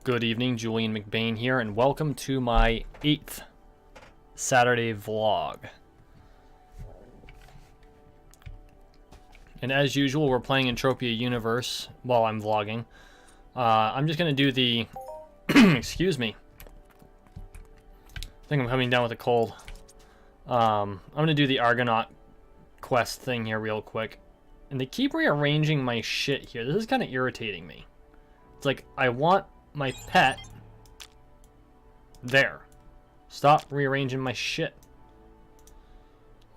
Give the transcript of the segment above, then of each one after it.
Good evening, Julien McBain here, and welcome to my 8th Saturday vlog. And as usual, we're playing Entropia Universe while I'm vlogging. I'm just going to do the... excuse me. I think I'm coming down with a cold. I'm going to do the Argonaut quest thing here real quick. And they keep rearranging my shit here. This is kind of irritating me. It's like, I want my pet there. Stop rearranging my shit.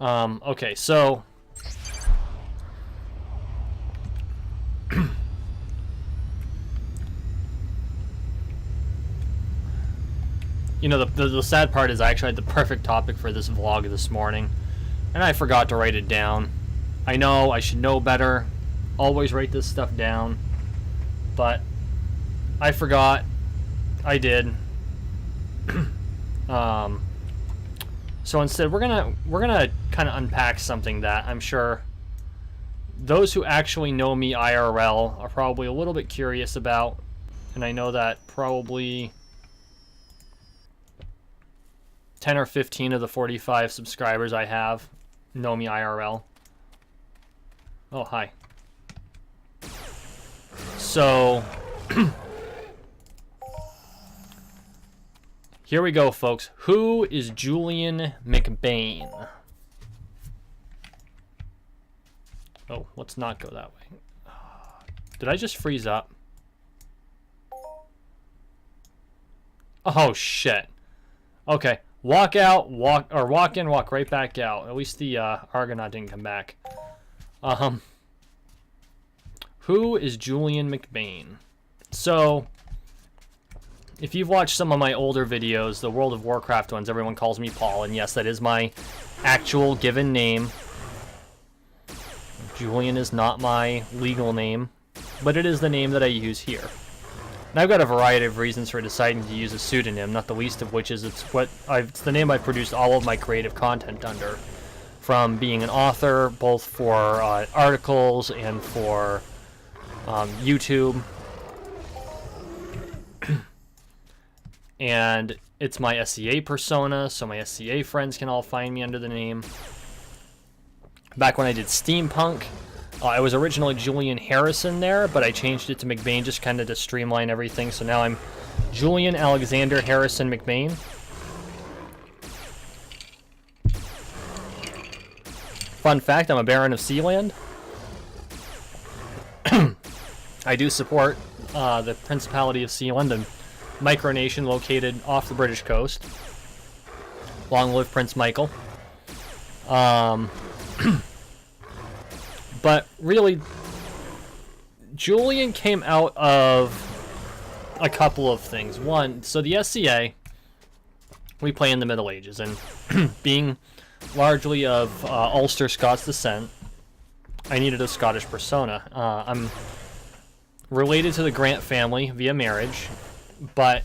Okay, so you know, the sad part is I actually had the perfect topic for this vlog this morning, and I forgot to write it down. I know I should know better. Always write this stuff down, but I forgot. I did. So instead, we're gonna kind of unpack something that I'm sure those who actually know me IRL are probably a little bit curious about, and I know that probably 10 or 15 of the 45 subscribers I have know me IRL. Oh, hi. So here we go, folks. Who is Julien McBain? Oh, let's not go that way. Did I just freeze up? Oh, shit. Okay. Walk out, walk in, walk right back out. At least the Argonaut didn't come back. Who is Julien McBain? So, if you've watched some of my older videos, the World of Warcraft ones, everyone calls me Paul, and yes, that is my actual given name. Julien is not my legal name, but it is the name that I use here. And I've got a variety of reasons for deciding to use a pseudonym, not the least of which is it's the name I've produced all of my creative content under, from being an author, both for articles and for YouTube. And it's my SCA persona, so my SCA friends can all find me under the name. Back when I did Steampunk, I was originally Julian Harrison there, but I changed it to McBain just kind of to streamline everything. So now I'm Julian Alexander Harrison McBain. Fun fact, I'm a Baron of Sealand. I do support the Principality of Sealand, a micronation located off the British coast. Long live Prince Michael. But really, Julien came out of a couple of things. One, so the SCA, we play in the Middle Ages, and being largely of Ulster Scots descent, I needed a Scottish persona. I'm related to the Grant family via marriage, but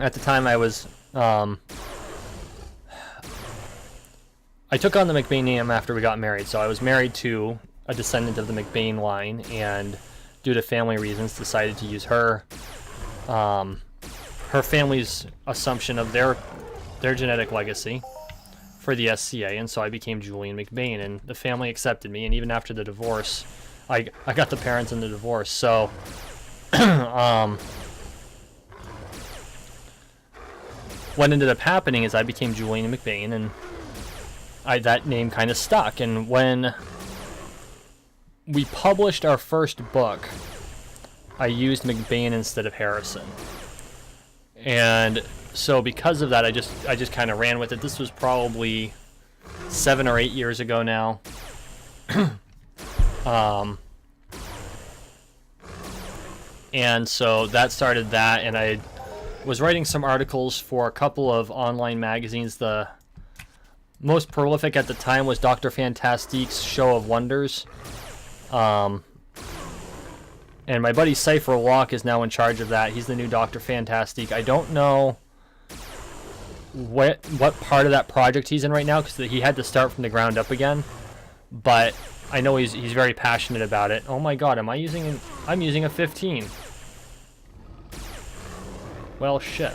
at the time I was... I took on the McBain name after we got married, so I was married to a descendant of the McBain line, and due to family reasons decided to use her. Her family's assumption of their genetic legacy for the SCA, and so I became Julien McBain, and the family accepted me, and even after the divorce, I got the parents in the divorce, so what ended up happening is I became Julien McBain, and that name kind of stuck. And when we published our first book, I used McBain instead of Harrison, and so because of that, I just kind of ran with it. This was probably 7 or 8 years ago now. And so that started that, and I was writing some articles for a couple of online magazines. The most prolific at the time was Dr. Fantastique's Show of Wonders. And my buddy Cypher Walk is now in charge of that. He's the new Dr. Fantastique. I don't know what part of that project he's in right now, because he had to start from the ground up again. But I know he's very passionate about it. Oh my god, I'm using a 15. Well, shit.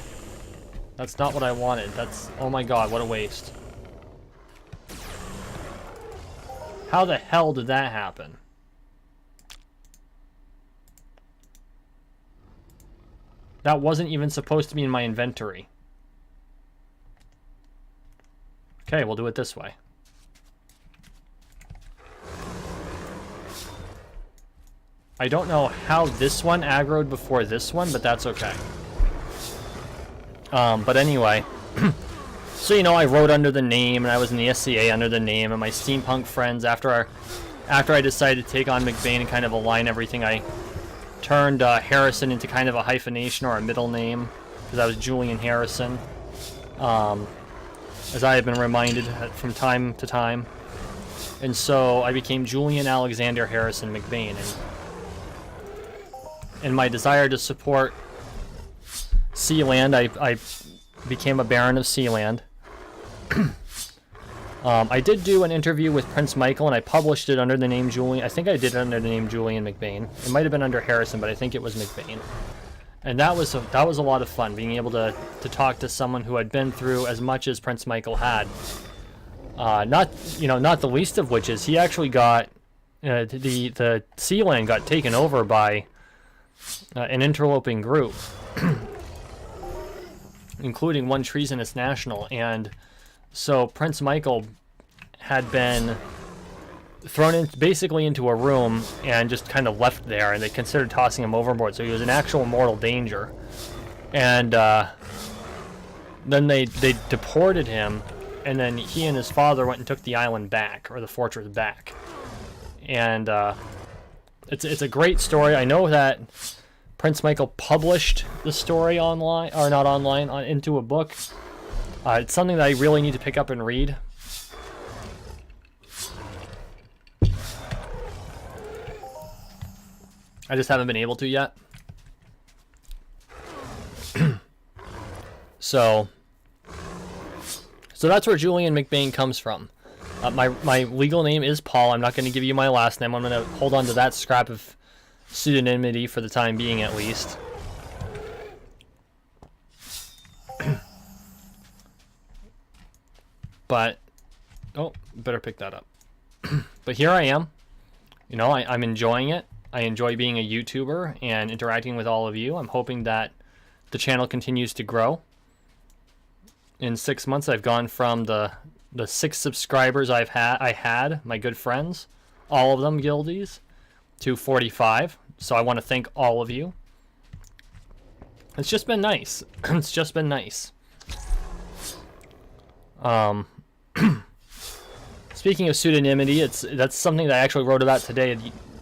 That's not what I wanted. That's... Oh my god, what a waste. How the hell did that happen? That wasn't even supposed to be in my inventory. Okay, we'll do it this way. I don't know how this one aggroed before this one, but that's okay. But anyway, so you know, I wrote under the name, and I was in the SCA under the name, and my steampunk friends, after I decided to take on McBain and kind of align everything, I turned Harrison into kind of a hyphenation or a middle name, because I was Julian Harrison, as I have been reminded from time to time. And so I became Julian Alexander Harrison McBain, and my desire to support Sealand, I became a Baron of Sealand. I did do an interview with Prince Michael, and I published it under the name Julian. I think I did it under the name Julien McBain. It might have been under Harrison, but I think it was McBain. And that was a lot of fun, being able to talk to someone who had been through as much as Prince Michael had. Not the least of which is he actually got the Sealand got taken over by an interloping group, including one treasonous national, and so Prince Michael had been thrown basically into a room and just kind of left there, and they considered tossing him overboard, so he was in actual mortal danger. And then they deported him, and then he and his father went and took the island back, or the fortress back. And it's a great story. I know that Prince Michael published the story online, or not online, into a book. It's something that I really need to pick up and read. I just haven't been able to yet. So that's where Julien McBain comes from. My legal name is Paul. I'm not going to give you my last name. I'm going to hold on to that scrap of pseudonymity for the time being, at least. But, oh, better pick that up. But here I am. You know, I'm enjoying it. I enjoy being a YouTuber and interacting with all of you. I'm hoping that the channel continues to grow. In 6 months, I've gone from the 6 subscribers I had, my good friends, all of them guildies, to 45. So I want to thank all of you. It's just been nice. It's just been nice. Speaking of pseudonymity, that's something that I actually wrote about today.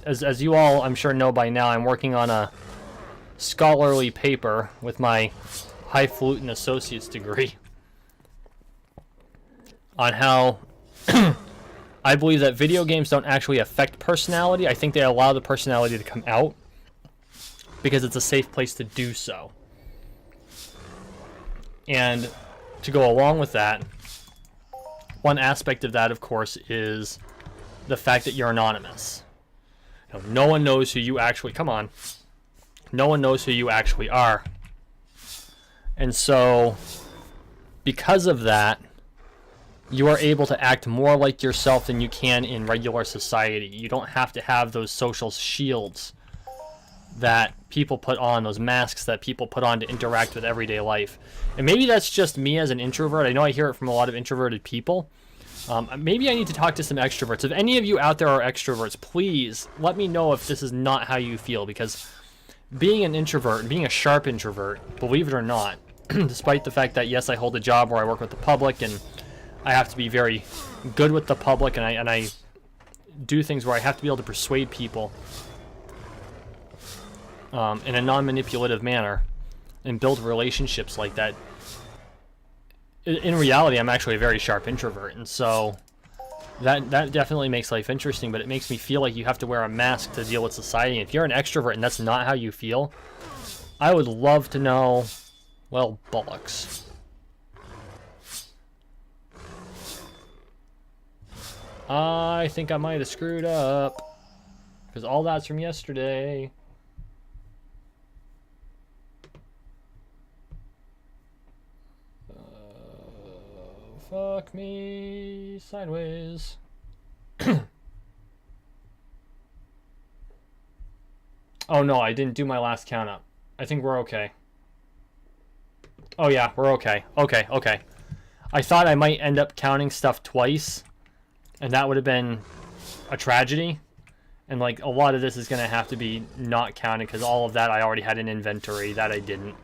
As you all, I'm sure, know by now, I'm working on a scholarly paper with my highfalutin associate's degree on how I believe that video games don't actually affect personality. I think they allow the personality to come out because it's a safe place to do so. And to go along with that, one aspect of that, of course, is the fact that you're anonymous. You know, no one knows who you actually... Come on. No one knows who you actually are. And so, because of that, you are able to act more like yourself than you can in regular society. You don't have to have those social shields that people put on, those masks that people put on to interact with everyday life. And maybe that's just me as an introvert. I know I hear it from a lot of introverted people. Maybe I need to talk to some extroverts. If any of you out there are extroverts, please let me know if this is not how you feel, because being an introvert, and being a sharp introvert, believe it or not, despite the fact that, yes, I hold a job where I work with the public and I have to be very good with the public, and I do things where I have to be able to persuade people in a non-manipulative manner and build relationships like that. In reality, I'm actually a very sharp introvert, and so that definitely makes life interesting, but it makes me feel like you have to wear a mask to deal with society. If you're an extrovert and that's not how you feel, I would love to know, well, bollocks. I think I might have screwed up, because all that's from yesterday. Fuck me sideways. Oh no, I didn't do my last count up. I think we're okay. Oh yeah, we're okay. Okay. I thought I might end up counting stuff twice, and that would have been a tragedy. And like a lot of this is gonna have to be not counted because all of that I already had in inventory. That I didn't.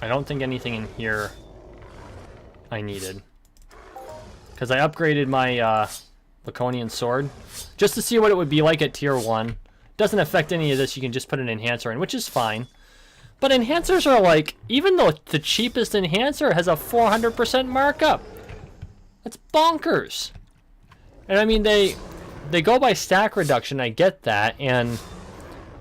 I don't think anything in here I needed. Because I upgraded my Laconian sword just to see what it would be like at tier 1. Doesn't affect any of this, you can just put an enhancer in, which is fine. But enhancers are like, even though the cheapest enhancer has a 400% markup. That's bonkers. And I mean, they go by stack reduction, I get that, and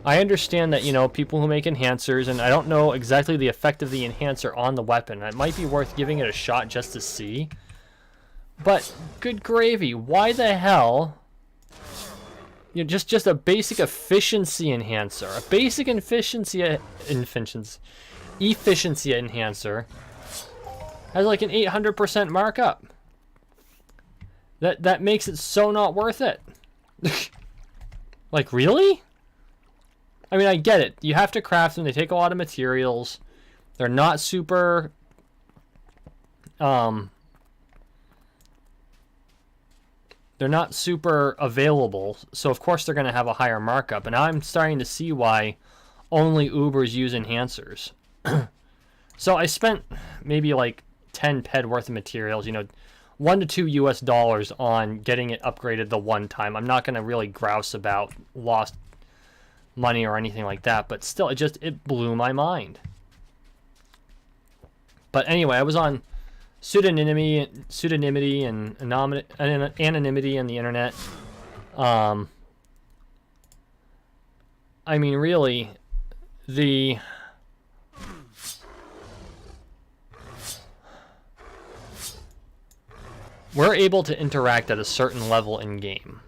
I understand that, you know, people who make enhancers, and I don't know exactly the effect of the enhancer on the weapon. It might be worth giving it a shot just to see. But, good gravy, why the hell... You know, just a basic efficiency enhancer. A basic efficiency enhancer has like an 800% markup. That makes it so not worth it. Like, really? I mean, I get it. You have to craft them. They take a lot of materials. They're not super... They're not super available, so of course they're going to have a higher markup. And I'm starting to see why only Ubers use enhancers. So I spent maybe like 10 ped worth of materials, you know, $1 to $2 on getting it upgraded the one time. I'm not going to really grouse about lost money or anything like that, but still, it blew my mind. But anyway, I was on pseudonymity and anonymity on the internet. I mean, really, we're able to interact at a certain level in game,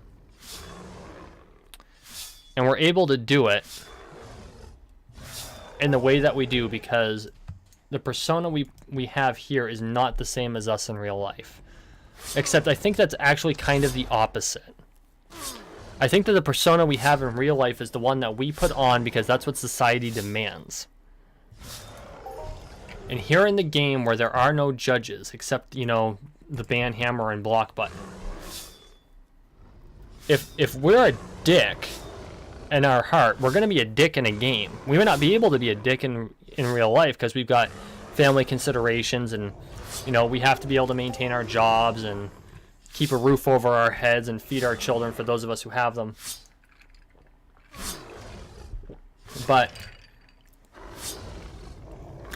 and we're able to do it in the way that we do because the persona we have here is not the same as us in real life. Except I think that's actually kind of the opposite. I think that the persona we have in real life is the one that we put on because that's what society demands. And here in the game where there are no judges, except, you know, the ban hammer and block button. If we're a dick in our heart, we're going to be a dick in a game. We may not be able to be a dick in real life because we've got family considerations and, you know, we have to be able to maintain our jobs and keep a roof over our heads and feed our children for those of us who have them. But,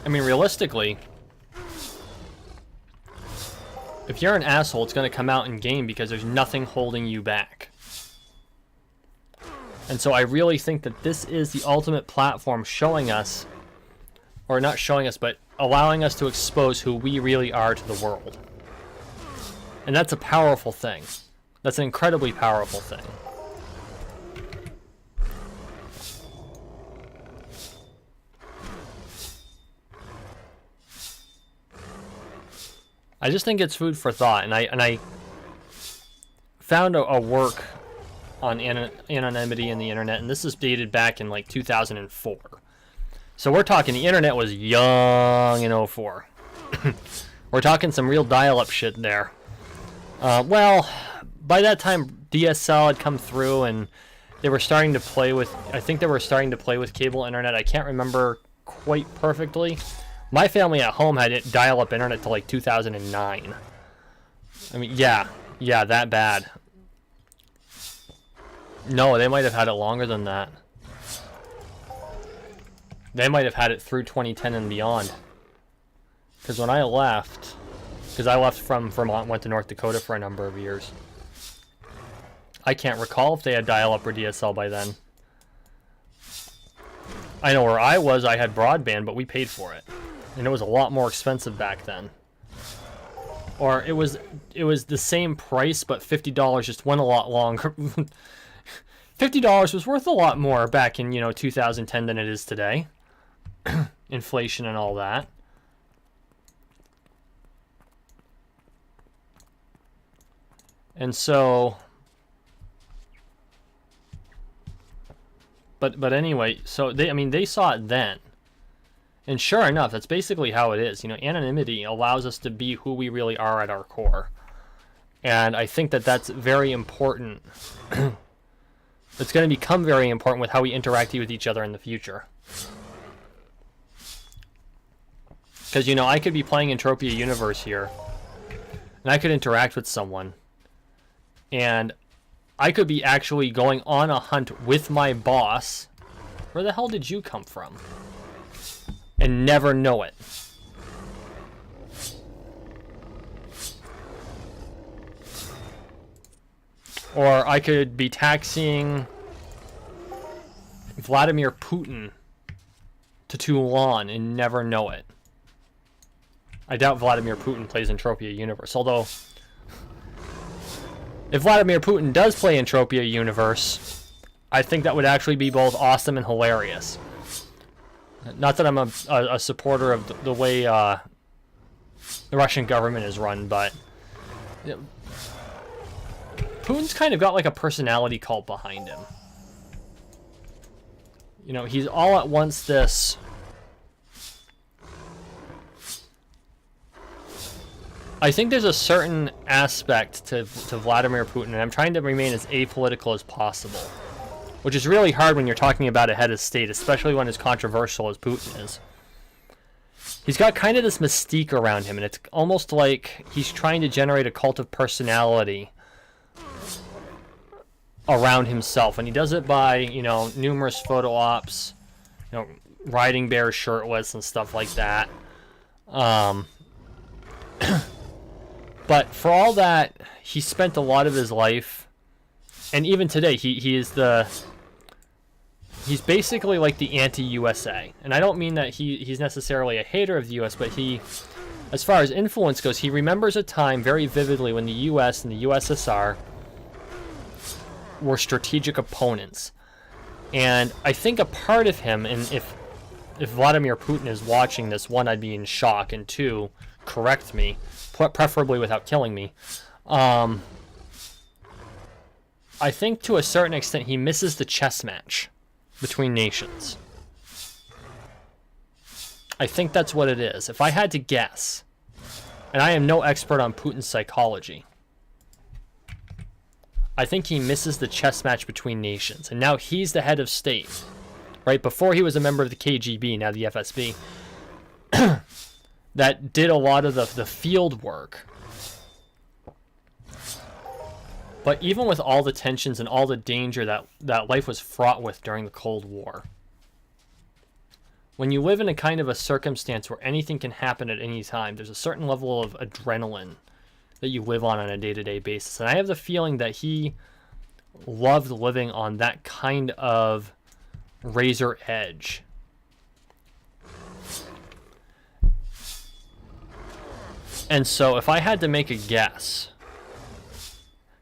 I mean, realistically, if you're an asshole, it's going to come out in game because there's nothing holding you back. And so I really think that this is the ultimate platform showing us, or not showing us, but allowing us to expose who we really are to the world. And that's a powerful thing. That's an incredibly powerful thing. I just think it's food for thought, and I found a work on anonymity in the internet, and this is dated back in like 2004. So we're talking the internet was young in 04. We're talking some real dial-up shit there. Well, by that time DSL had come through, and they were starting to play with, I think they were starting to play with cable internet. I can't remember quite perfectly. My family at home had dial-up internet till like 2009. I mean, yeah, that bad. No, they might have had it longer than that. They might have had it through 2010 and beyond. Because when I left, because I left from Vermont, went to North Dakota for a number of years. I can't recall if they had dial-up or DSL by then. I know where I was, I had broadband, but we paid for it. And it was a lot more expensive back then. Or it was the same price, but $50 just went a lot longer. $50 was worth a lot more back in, 2010 than it is today. inflation and all that. And so, but anyway, so they saw it then. And sure enough, that's basically how it is. You know, anonymity allows us to be who we really are at our core. And I think that that's very important. It's going to become very important with how we interact with each other in the future. Because, you know, I could be playing Entropia Universe here, and I could interact with someone, and I could be actually going on a hunt with my boss. Where the hell did you come from? And never know it. Or I could be taxiing Vladimir Putin to Toulon and never know it. I doubt Vladimir Putin plays Entropia Universe, although if Vladimir Putin does play Entropia Universe, I think that would actually be both awesome and hilarious. Not that I'm a supporter of the way the Russian government is run, but you know, Putin's kind of got like a personality cult behind him. You know, he's all at once this I think there's a certain aspect to Vladimir Putin, and I'm trying to remain as apolitical as possible, which is really hard when you're talking about a head of state, especially when as controversial as Putin is. He's got kind of this mystique around him, and it's almost like he's trying to generate a cult of personality around himself, and he does it by, you know, numerous photo ops, you know, riding bears shirtless and stuff like that. But for all that, he spent a lot of his life, and even today, he's basically like the anti-USA. And I don't mean that he's necessarily a hater of the US, but as far as influence goes, he remembers a time very vividly when the US and the USSR were strategic opponents. And I think a part of him, and if Vladimir Putin is watching this, one, I'd be in shock, and two, correct me, preferably without killing me. I think to a certain extent he misses the chess match between nations. I think that's what it is. If I had to guess, and I am no expert on Putin's psychology, I think he misses the chess match between nations. And now he's the head of state. Right? Before he was a member of the KGB, now the FSB. That did a lot of the field work. But even with all the tensions and all the danger that life was fraught with during the Cold War, when you live in a kind of a circumstance where anything can happen at any time, there's a certain level of adrenaline that you live on a day-to-day basis. And I have the feeling that he loved living on that kind of razor edge. And so if I had to make a guess,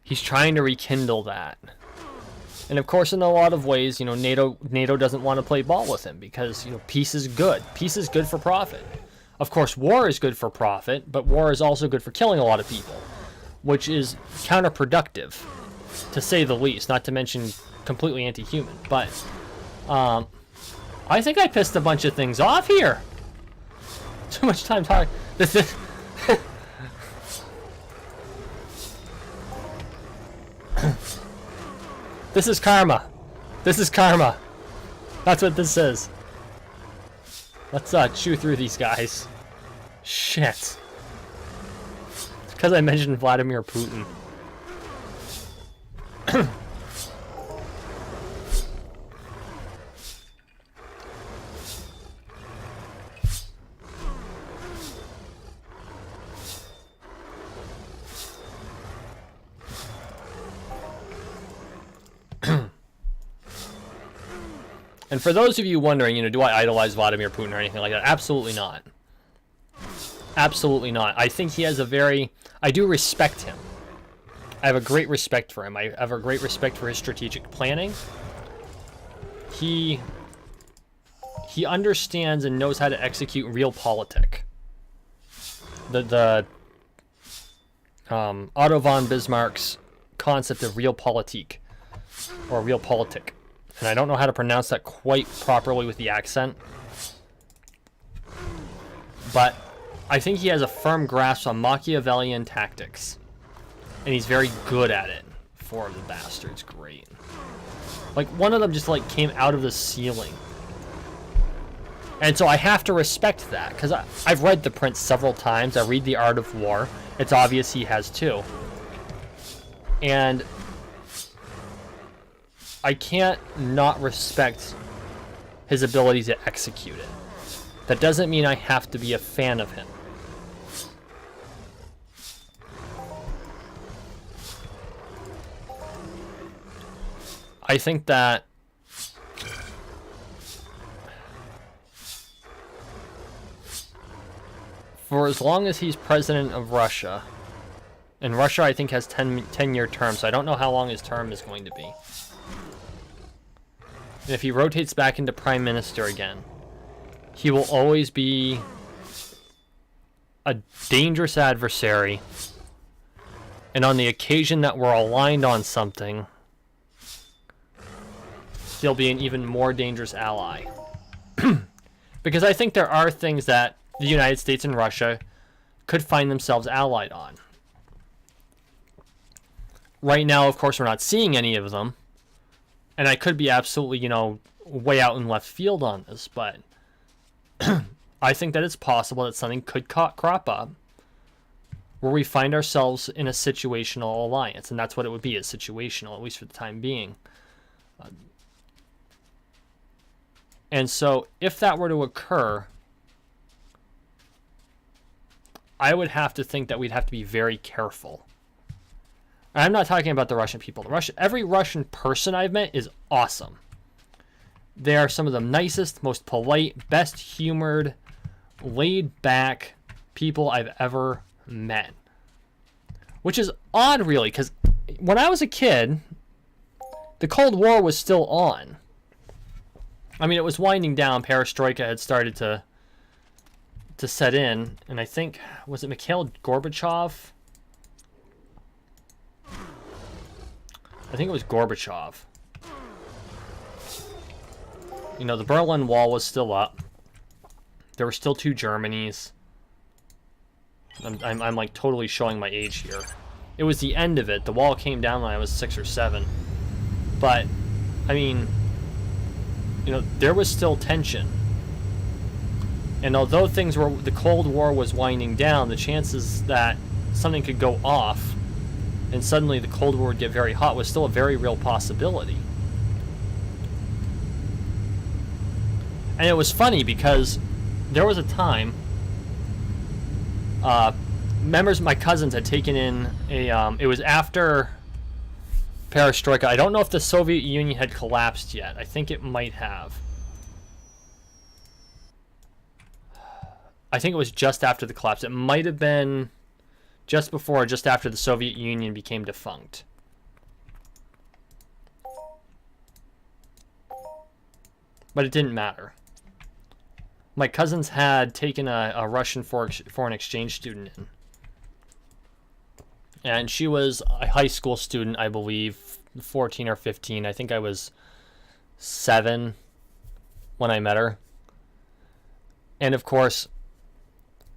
he's trying to rekindle that. And of course, in a lot of ways, you know, NATO doesn't want to play ball with him because, you know, peace is good. Peace is good for profit. Of course, war is good for profit, but war is also good for killing a lot of people, which is counterproductive, to say the least, not to mention completely anti-human. But I think I pissed a bunch of things off here. Too much time talking. This is karma. This is karma. That's what this is. Let's chew through these guys. Shit. It's because I mentioned Vladimir Putin. And for those of you wondering, you know, do I idolize Vladimir Putin or anything like that? Absolutely not. Absolutely not. I think he has I do respect him. I have a great respect for him. I have a great respect for his strategic planning. He he understands and knows how to execute realpolitik. The Otto von Bismarck's concept of realpolitik, or realpolitik. And I don't know how to pronounce that quite properly with the accent. But I think he has a firm grasp on Machiavellian tactics. And he's very good at it. Four of the bastards, great. Like, one of them just, like, came out of the ceiling. And so I have to respect that, because I've read The Prince several times. I read The Art of War. It's obvious he has too. And I can't not respect his ability to execute it. That doesn't mean I have to be a fan of him. I think that for as long as he's president of Russia, and Russia I think has 10-year terms, so I don't know how long his term is going to be. And if he rotates back into prime minister again, he will always be a dangerous adversary, and on the occasion that we're aligned on something, he'll be an even more dangerous ally. Because I think there are things that the United States and Russia could find themselves allied on. Right now, of course, we're not seeing any of them. And I could be absolutely, way out in left field on this, but I think that it's possible that something could crop up where we find ourselves in a situational alliance. And that's what it would be, is situational, at least for the time being. And so, if that were to occur, I would have to think that we'd have to be very careful. I'm not talking about the Russian people. Every Russian person I've met is awesome. They are some of the nicest, most polite, best humored, laid back people I've ever met. Which is odd, really, because when I was a kid, the Cold War was still on. I mean, it was winding down. Perestroika had started to set in, and I think, was it Mikhail Gorbachev? I think it was Gorbachev. The Berlin Wall was still up. There were still two Germanys. I'm like totally showing my age here. It was the end of it. The wall came down when I was 6 or 7. But, I mean, there was still tension. And although the Cold War was winding down, the chances that something could go off and suddenly the Cold War would get very hot was still a very real possibility. And it was funny because there was a time, members of my cousins had taken in it was after Perestroika. I don't know if the Soviet Union had collapsed yet. I think it might have. I think it was just after the collapse. It might have been just before or just after the Soviet Union became defunct. But it didn't matter. My cousins had taken a Russian foreign exchange student in. And she was a high school student, I believe, 14 or 15. I think I was 7 when I met her. And of course,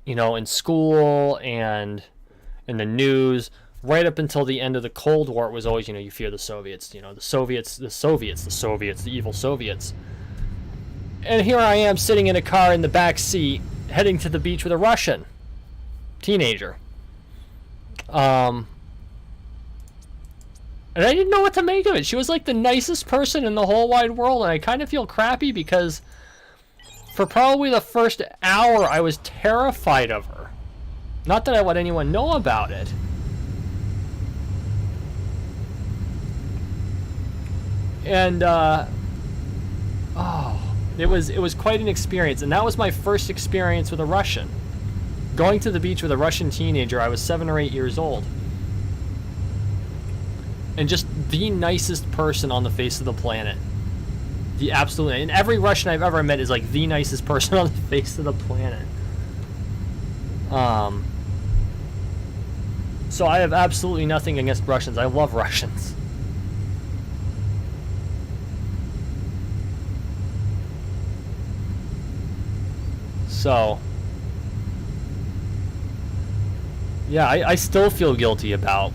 in school and in the news, right up until the end of the Cold War, it was always, you fear the Soviets, the evil Soviets. And here I am sitting in a car in the back seat, heading to the beach with a Russian teenager. And I didn't know what to make of it. She was like the nicest person in the whole wide world, and I kind of feel crappy because for probably the first hour, I was terrified of her. Not that I let anyone know about it. And, it was quite an experience. And that was my first experience with a Russian. Going to the beach with a Russian teenager. I was 7 or 8 years old. And just the nicest person on the face of the planet. The absolute, and every Russian I've ever met is like the nicest person on the face of the planet. So I have absolutely nothing against Russians. I love Russians. So, yeah, I still feel guilty about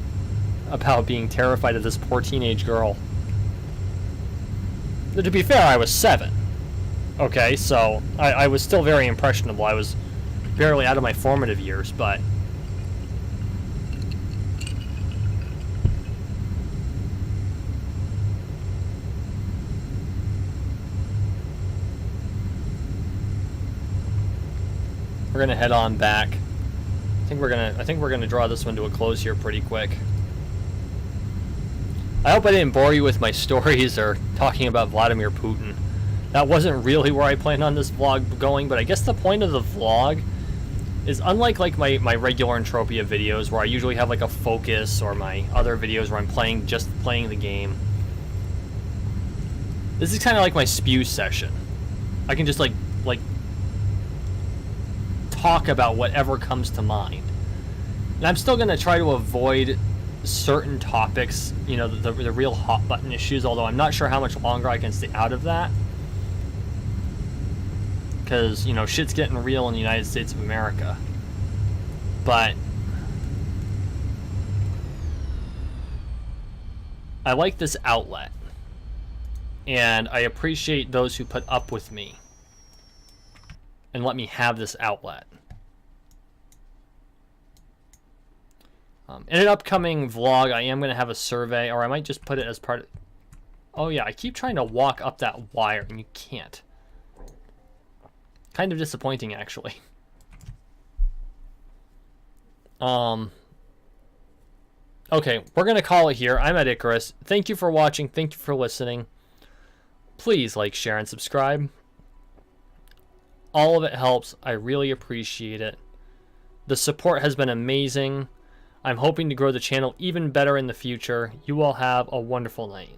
being terrified of this poor teenage girl. To be fair, I was 7. Okay, so I was still very impressionable. I was barely out of my formative years, but we're gonna head on back. I think we're gonna draw this one to a close here pretty quick. I hope I didn't bore you with my stories or talking about Vladimir Putin. That wasn't really where I planned on this vlog going, but I guess the point of the vlog is, unlike like my regular Entropia videos where I usually have like a focus, or my other videos where I'm just playing the game, this is kind of like my spew session. I can just like talk about whatever comes to mind. And I'm still going to try to avoid certain topics, you know, the real hot button issues, although I'm not sure how much longer I can stay out of that. Because, you know, shit's getting real in the United States of America. But I like this outlet. And I appreciate those who put up with me and let me have this outlet. In an upcoming vlog, I am going to have a survey, or I might just put it as part of... Oh yeah, I keep trying to walk up that wire, and you can't. Kind of disappointing, actually. Okay, we're going to call it here. I'm at Icarus. Thank you for watching. Thank you for listening. Please like, share, and subscribe. All of it helps. I really appreciate it. The support has been amazing. I'm hoping to grow the channel even better in the future. You all have a wonderful night.